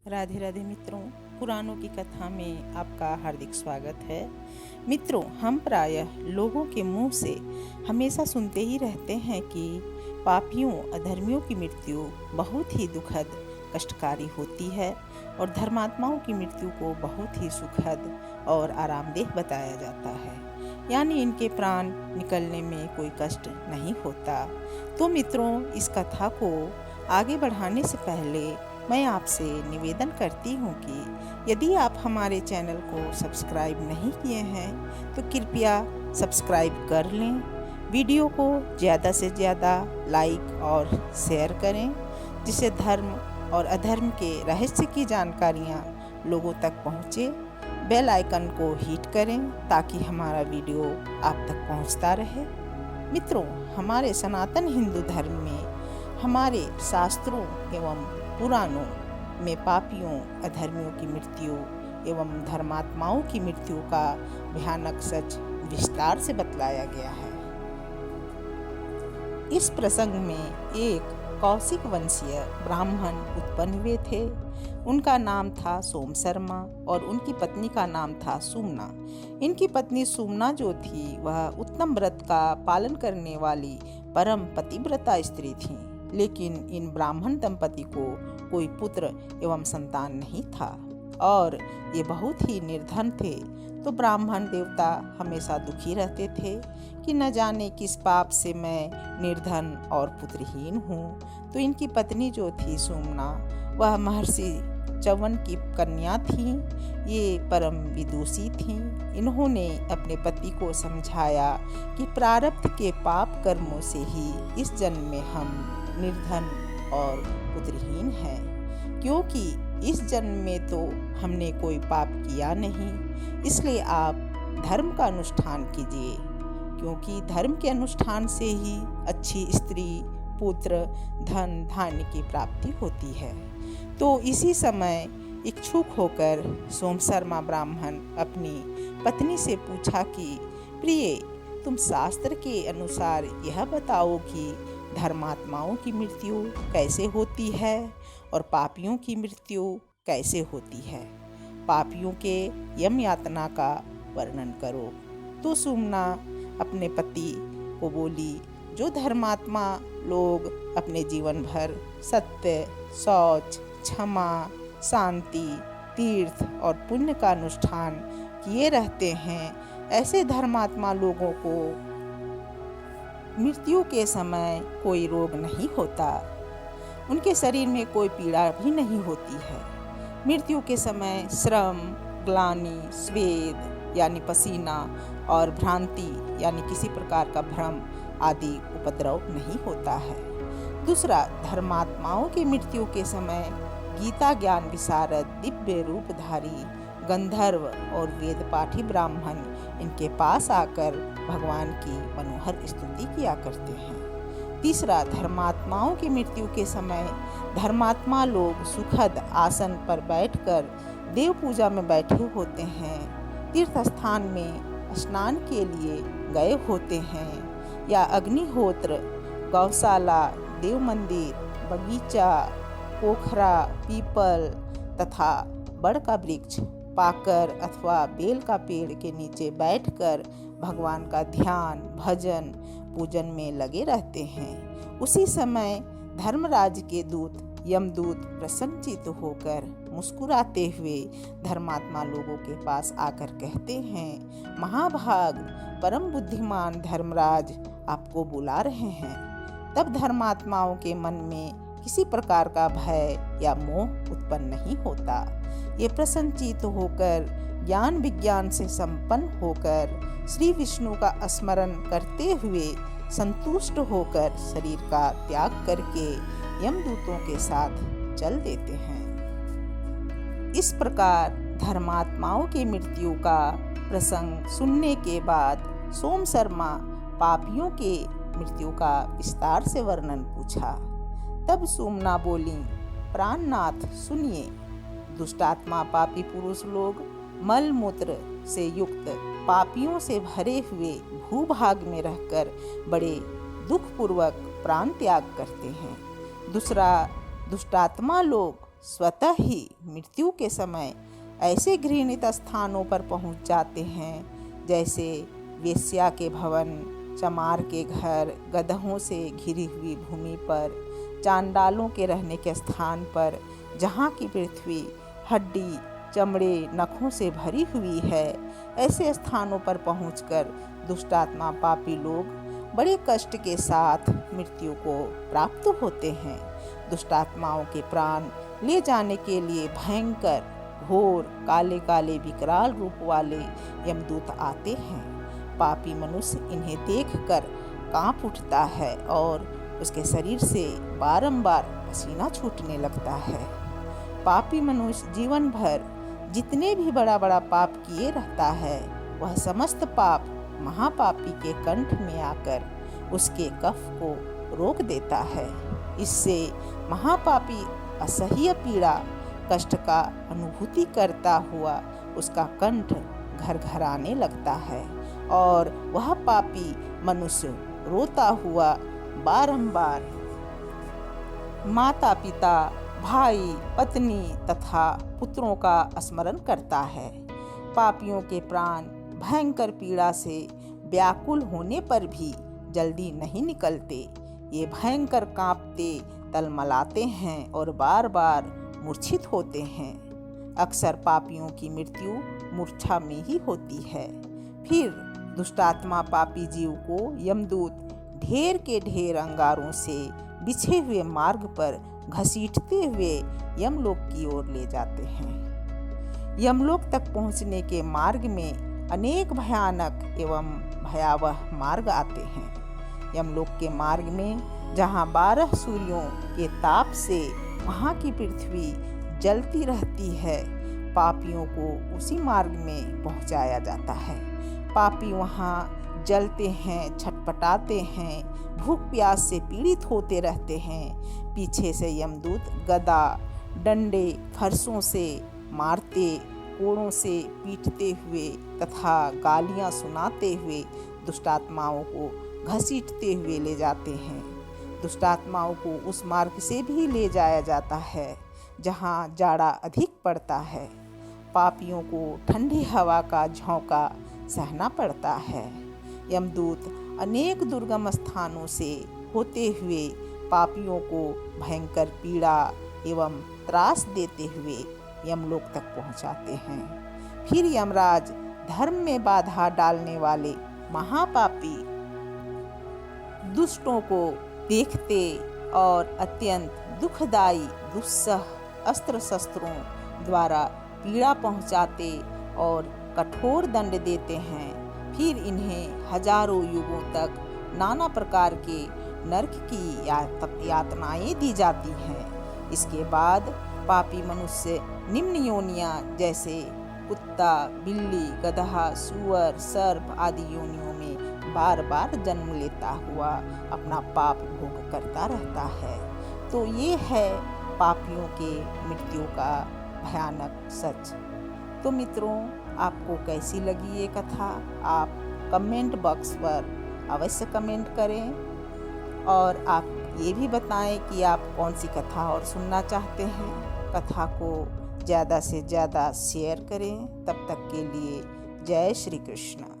राधे राधे मित्रों, पुराणों की कथा में आपका हार्दिक स्वागत है। मित्रों, हम प्रायः लोगों के मुंह से हमेशा सुनते ही रहते हैं कि पापियों अधर्मियों की मृत्यु बहुत ही दुखद कष्टकारी होती है और धर्मात्माओं की मृत्यु को बहुत ही सुखद और आरामदेह बताया जाता है, यानी इनके प्राण निकलने में कोई कष्ट नहीं होता। तो मित्रों, इस कथा को आगे बढ़ाने से पहले मैं आपसे निवेदन करती हूँ कि यदि आप हमारे चैनल को सब्सक्राइब नहीं किए हैं तो कृपया सब्सक्राइब कर लें, वीडियो को ज़्यादा से ज़्यादा लाइक और शेयर करें, जिससे धर्म और अधर्म के रहस्य की जानकारियाँ लोगों तक पहुँचे। बेल आइकन को हिट करें ताकि हमारा वीडियो आप तक पहुँचता रहे। मित्रों, हमारे सनातन हिंदू धर्म में हमारे शास्त्रों एवं पुराणों में पापियों अधर्मियों की मृत्यु एवं धर्मात्माओं की मृत्यु का भयानक सच विस्तार से बतलाया गया है। इस प्रसंग में एक कौशिक वंशीय ब्राह्मण उत्पन्न हुए थे। उनका नाम था सोम शर्मा और उनकी पत्नी का नाम था सुमना। इनकी पत्नी सुमना जो थी वह उत्तम व्रत का पालन करने वाली परम पतिव्रता स्त्री थी, लेकिन इन ब्राह्मण दंपति को कोई पुत्र एवं संतान नहीं था और ये बहुत ही निर्धन थे। तो ब्राह्मण देवता हमेशा दुखी रहते थे कि न जाने किस पाप से मैं निर्धन और पुत्रहीन हूँ। तो इनकी पत्नी जो थी सुमना, वह महर्षि च्यवन की कन्या थी। ये परम विदुषी थी। इन्होंने अपने पति को समझाया कि प्रारब्ध के पाप कर्मों से ही इस जन्म में हम निर्धन और पुत्रहीन हैं, क्योंकि इस जन्म में तो हमने कोई पाप किया नहीं। इसलिए आप धर्म का अनुष्ठान कीजिए, क्योंकि धर्म के अनुष्ठान से ही अच्छी स्त्री, पुत्र, धन धान्य की प्राप्ति होती है। तो इसी समय इच्छुक होकर सोम शर्मा ब्राह्मण अपनी पत्नी से पूछा कि प्रिय, तुम शास्त्र के अनुसार यह बताओ कि धर्मात्माओं की मृत्यु कैसे होती है और पापियों की मृत्यु कैसे होती है। पापियों के यम यातना का वर्णन करो। तो सुमना अपने पति को बोली, जो धर्मात्मा लोग अपने जीवन भर सत्य, शौच, क्षमा, शांति, तीर्थ और पुण्य का अनुष्ठान किए रहते हैं, ऐसे धर्मात्मा लोगों को मृत्यु के समय कोई रोग नहीं होता। उनके शरीर में कोई पीड़ा भी नहीं होती है। मृत्यु के समय श्रम, ग्लानि, स्वेद यानी पसीना और भ्रांति यानी किसी प्रकार का भ्रम आदि उपद्रव नहीं होता है। दूसरा, धर्मात्माओं की मृत्यु के समय गीता ज्ञान विशारद, दिव्य रूपधारी गंधर्व और वेद पाठी ब्राह्मण इनके पास आकर भगवान की मनोहर स्तुति किया करते हैं। तीसरा, धर्मात्माओं की मृत्यु के समय धर्मात्मा लोग सुखद आसन पर बैठकर देव पूजा में बैठे होते हैं, तीर्थ स्थान में स्नान के लिए गए होते हैं या अग्निहोत्र, गौशाला, देव मंदिर, बगीचा, पोखरा, पीपल तथा बड़ का वृक्ष, पाकर अथवा बेल का पेड़ के नीचे बैठकर भगवान का ध्यान, भजन, पूजन में लगे रहते हैं। उसी समय धर्मराज के दूत यमदूत प्रसन्नचित्त होकर मुस्कुराते हुए धर्मात्मा लोगों के पास आकर कहते हैं, महाभाग परम बुद्धिमान धर्मराज आपको बुला रहे हैं। तब धर्मात्माओं के मन में किसी प्रकार का भय या मोह उत्पन्न नहीं होता। ये प्रसन्नचित्त होकर ज्ञान विज्ञान से संपन्न होकर श्री विष्णु का स्मरण करते हुए संतुष्ट होकर शरीर का त्याग करके यमदूतों के साथ चल देते हैं। इस प्रकार धर्मात्माओं की मृत्यु का प्रसंग सुनने के बाद सोम शर्मा पापियों के मृत्यु का विस्तार से वर्णन पूछा। तब सुमना बोली, प्राणनाथ सुनिए, दुष्टात्मा पापी पुरुष लोग मल मूत्र से युक्त पापियों से भरे हुए भूभाग में रहकर बड़े दुख पूर्वक प्राण त्याग करते हैं। दूसरा, दुष्टात्मा लोग स्वतः ही मृत्यु के समय ऐसे घृणित स्थानों पर पहुंच जाते हैं जैसे वेश्या के भवन, चमार के घर, गधों से घिरी हुई भूमि पर, चांडालों के रहने के स्थान पर, जहाँ की पृथ्वी हड्डी, चमड़े, नखों से भरी हुई है। ऐसे स्थानों पर पहुंचकर दुष्टात्मा पापी लोग बड़े कष्ट के साथ मृत्यु को प्राप्त होते हैं। दुष्टात्माओं के प्राण ले जाने के लिए भयंकर, घोर, काले काले विकराल रूप वाले यमदूत आते हैं। पापी मनुष्य इन्हें देखकर कांप उठता है और उसके शरीर से बारंबार पसीना छूटने लगता है। पापी मनुष्य जीवन भर जितने भी बड़ा बड़ा पाप किए रहता है, वह समस्त पाप महापापी के कंठ में आकर उसके कफ को रोक देता है। इससे महापापी असह्य पीड़ा, कष्ट का अनुभूति करता हुआ उसका कंठ घरघराने लगता है और वह पापी मनुष्य रोता हुआ बारंबार माता पिता, भाई, पत्नी तथा पुत्रों का स्मरण करता है। पापियों के प्राण भयंकर पीड़ा से व्याकुल होने पर भी जल्दी नहीं निकलते। ये भयंकर कांपते, तलमलाते हैं और बार बार मूर्छित होते हैं। अक्सर पापियों की मृत्यु मूर्छा में ही होती है। फिर दुष्टात्मा पापी जीव को यमदूत ढेर के ढेर अंगारों से बिछे हुए मार्ग पर घसीटते हुए यमलोक की ओर ले जाते हैं। यमलोक तक पहुंचने के मार्ग में अनेक भयानक एवं भयावह मार्ग आते हैं। यमलोक के मार्ग में जहां 12 सूर्यों के ताप से वहां की पृथ्वी जलती रहती है, पापियों को उसी मार्ग में पहुंचाया जाता है। पापी वहां जलते हैं, छटपटाते हैं, भूख प्यास से पीड़ित होते रहते हैं। पीछे से यमदूत गदा, डंडे, फरसों से मारते, कोड़ों से पीटते हुए तथा गालियां सुनाते हुए दुष्टात्माओं को घसीटते हुए ले जाते हैं। दुष्टात्माओं को उस मार्ग से भी ले जाया जाता है जहां जाड़ा अधिक पड़ता है। पापियों को ठंडी हवा का झोंका सहना पड़ता है। यमदूत अनेक दुर्गम स्थानों से होते हुए पापियों को भयंकर पीड़ा एवं त्रास देते हुए यमलोक तक पहुंचाते हैं। फिर यमराज धर्म में बाधा डालने वाले महापापी दुष्टों को देखते और अत्यंत दुखदायी दुस्सह अस्त्र शस्त्रों द्वारा पीड़ा पहुंचाते और कठोर दंड देते हैं। फिर इन्हें हजारों युगों तक नाना प्रकार के नरक की यातनाएं दी जाती हैं। इसके बाद पापी मनुष्य निम्न योनियां जैसे कुत्ता, बिल्ली, गधा, सूअर, सर्प आदि योनियों में बार बार जन्म लेता हुआ अपना पाप भोग करता रहता है। तो ये है पापियों के मृत्यु का भयानक सच। तो मित्रों, आपको कैसी लगी ये कथा? आप कमेंट बॉक्स पर अवश्य कमेंट करें और आप ये भी बताएं कि आप कौन सी कथा और सुनना चाहते हैं। कथा को ज़्यादा से ज़्यादा शेयर करें। तब तक के लिए जय श्री कृष्ण।